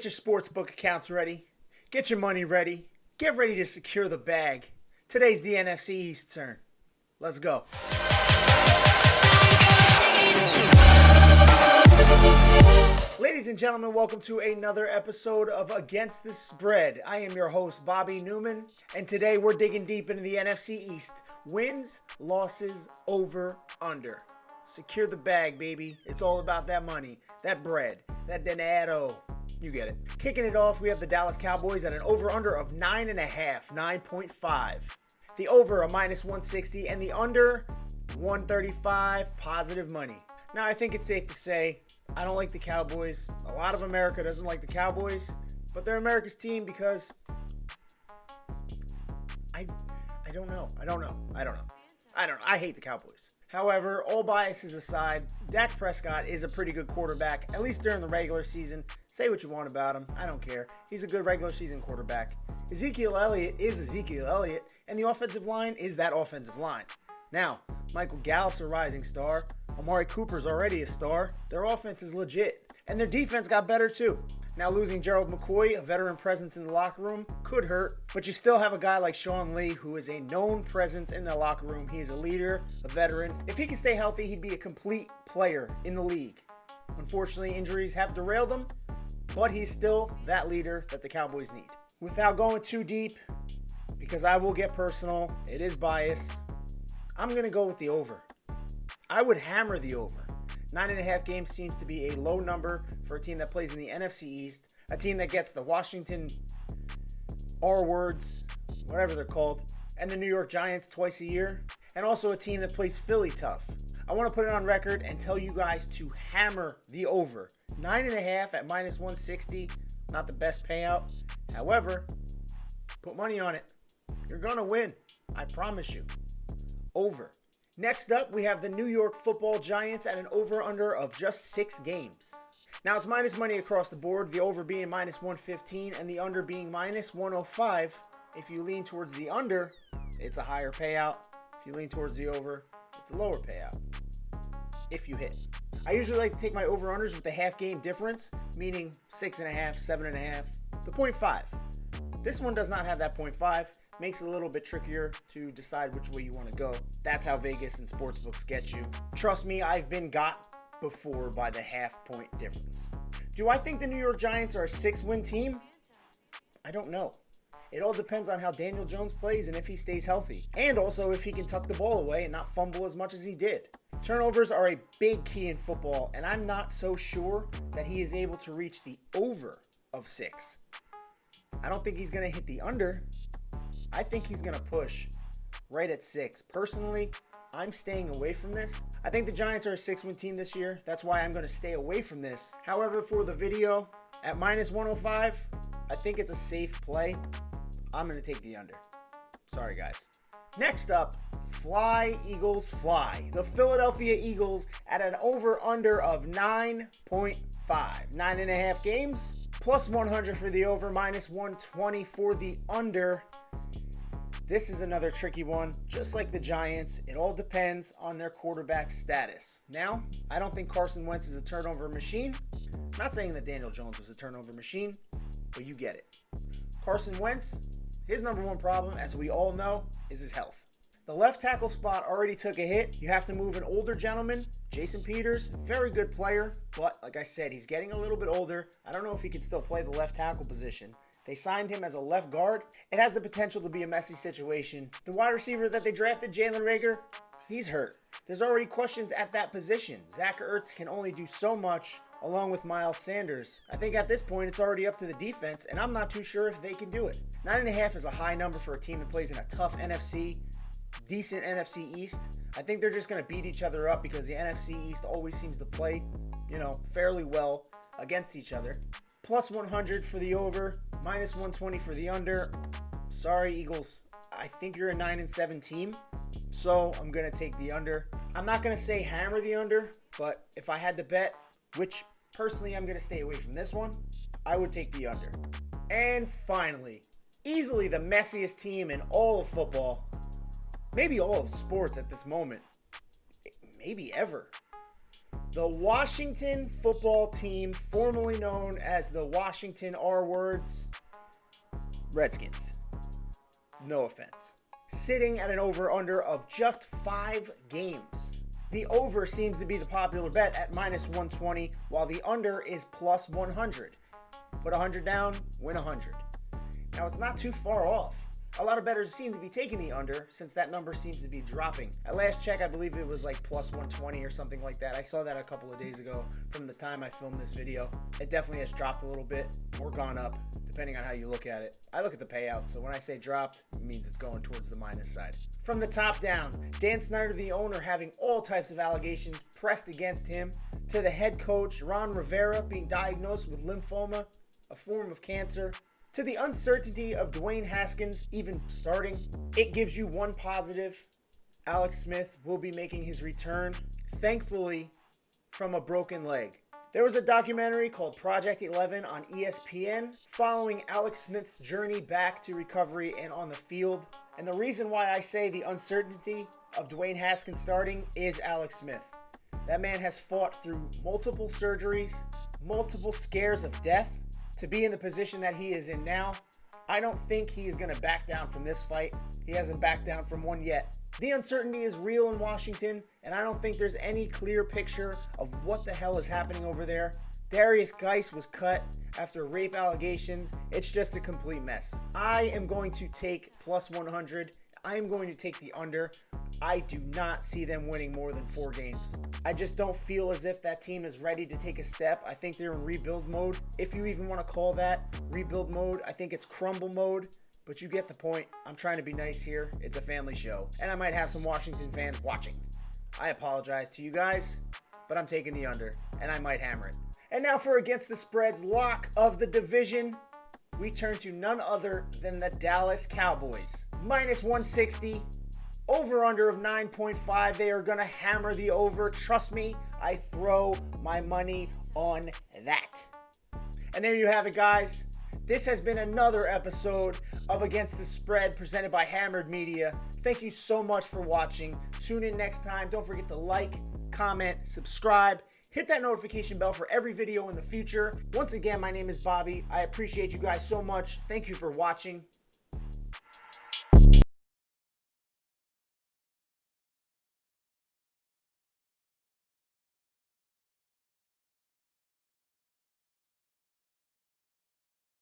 Get your sportsbook accounts ready. Get your money ready. Get ready to secure the bag. Today's the NFC East turn. Let's go. Ladies and gentlemen, welcome to another episode of Against the Spread. I am your host, Bobby Newman, and today we're digging deep into the NFC East. Wins, losses, over, under. Secure the bag, baby. It's all about that money, that bread, that dinero. You get it. Kicking it off, we have the Dallas Cowboys at an over-under of 9.5, 9.5. The over a minus 160 and the under 135, positive money. Now, I think it's safe to say I don't like the Cowboys. A lot of America doesn't like the Cowboys, but they're America's team because I don't know. I hate the Cowboys. However, all biases aside, Dak Prescott is a pretty good quarterback, at least during the regular season. Say what you want about him. I don't care. He's a good regular season quarterback. Ezekiel Elliott is Ezekiel Elliott, and the offensive line is that offensive line. Now, Michael Gallup's a rising star. Amari Cooper's already a star. Their offense is legit, and their defense got better too. Now, losing Gerald McCoy, a veteran presence in the locker room, could hurt, but you still have a guy like Sean Lee who is a known presence in the locker room. He is a leader, a veteran. If he can stay healthy, he'd be a complete player in the league. Unfortunately, injuries have derailed him, but he's still that leader that the Cowboys need. Without going too deep, because I will get personal, it is bias, I'm going to go with the over. I would hammer the over. 9.5 games seems to be a low number for a team that plays in the NFC East, a team that gets the Washington R-words, whatever they're called, and the New York Giants twice a year, and also a team that plays Philly tough. I want to put it on record and tell you guys to hammer the over. 9.5 at minus 160, not the best payout. However, put money on it. You're going to win. I promise you. Over. Next up, we have the New York Football Giants at an over-under of just 6 games. Now, it's minus money across the board, the over being minus 115 and the under being minus 105. If you lean towards the under, it's a higher payout. If you lean towards the over, it's a lower payout. If you hit. I usually like to take my over-unders with the half-game difference, meaning 6.5, 7.5, the 0.5. This one does not have that 0.5. Makes it a little bit trickier to decide which way you want to go. That's how Vegas and sportsbooks get you. Trust me, I've been got before by the half-point difference. Do I think the New York Giants are a 6-win team? I don't know. It all depends on how Daniel Jones plays and if he stays healthy. And also if he can tuck the ball away and not fumble as much as he did. Turnovers are a big key in football, and I'm not so sure that he is able to reach the over of 6. I don't think he's going to hit the under. I think he's going to push right at 6. Personally, I'm staying away from this. I think the Giants are a 6-win team this year. That's why I'm going to stay away from this. However, for the video, at minus 105, I think it's a safe play. I'm going to take the under. Sorry, guys. Next up, fly, Eagles, fly. The Philadelphia Eagles at an over-under of 9.5. 9.5 games, plus 100 for the over, minus 120 for the under. This is another tricky one. Just like the Giants, it all depends on their quarterback status. Now, I don't think Carson Wentz is a turnover machine. I'm not saying that Daniel Jones was a turnover machine, but you get it. Carson Wentz, his number one problem, as we all know, is his health. The left tackle spot already took a hit. You have to move an older gentleman, Jason Peters, very good player, but like I said, he's getting a little bit older. I don't know if he can still play the left tackle position. They signed him as a left guard. It has the potential to be a messy situation. The wide receiver that they drafted, Jalen Reagor, he's hurt. There's already questions at that position. Zach Ertz can only do so much, along with Miles Sanders. I think at this point it's already up to the defense, and I'm not too sure if they can do it. 9.5 is a high number for a team that plays in a tough NFC, decent NFC East. I think they're just going to beat each other up because the NFC East always seems to play, fairly well against each other. Plus 100 for the over, minus 120 for the under. Sorry, Eagles. I think you're a 9-7 team, so I'm going to take the under. I'm not going to say hammer the under, but if I had to bet, which personally I'm going to stay away from this one, I would take the under. And finally, easily the messiest team in all of football, maybe all of sports at this moment, maybe ever. The Washington football team, formerly known as the Washington R words, Redskins. No offense. Sitting at an over-under of just 5 games. The over seems to be the popular bet at minus 120, while the under is plus 100. Put 100 down, win 100. Now, it's not too far off. A lot of bettors seem to be taking the under since that number seems to be dropping. At last check, I believe it was like plus 120 or something like that. I saw that a couple of days ago from the time I filmed this video. It definitely has dropped a little bit or gone up, depending on how you look at it. I look at the payout, so when I say dropped, it means it's going towards the minus side. From the top down, Dan Snyder, the owner, having all types of allegations pressed against him, to the head coach, Ron Rivera, being diagnosed with lymphoma, a form of cancer, to the uncertainty of Dwayne Haskins even starting. It gives you one positive. Alex Smith will be making his return, thankfully, from a broken leg. There was a documentary called Project 11 on ESPN following Alex Smith's journey back to recovery and on the field. And the reason why I say the uncertainty of Dwayne Haskins starting is Alex Smith. That man has fought through multiple surgeries, multiple scares of death, to be in the position that he is in now. I don't think he is going to back down from this fight. He hasn't backed down from one yet. The uncertainty is real in Washington, and I don't think there's any clear picture of what the hell is happening over there. Darius Geis was cut after rape allegations. It's just a complete mess. I am going to take plus 100. I am going to take the under. I do not see them winning more than 4 games. I just don't feel as if that team is ready to take a step. I think they're in rebuild mode. If you even want to call that rebuild mode, I think it's crumble mode. But you get the point. I'm trying to be nice here. It's a family show. And I might have some Washington fans watching. I apologize to you guys, but I'm taking the under, and I might hammer it. And now for Against the Spread's lock of the division, we turn to none other than the Dallas Cowboys. Minus 160. Over-under of 9.5. They are going to hammer the over. Trust me, I throw my money on that. And there you have it, guys. This has been another episode of Against the Spread presented by Hammered Media. Thank you so much for watching. Tune in next time. Don't forget to like, comment, subscribe. Hit that notification bell for every video in the future. Once again, my name is Bobby. I appreciate you guys so much. Thank you for watching.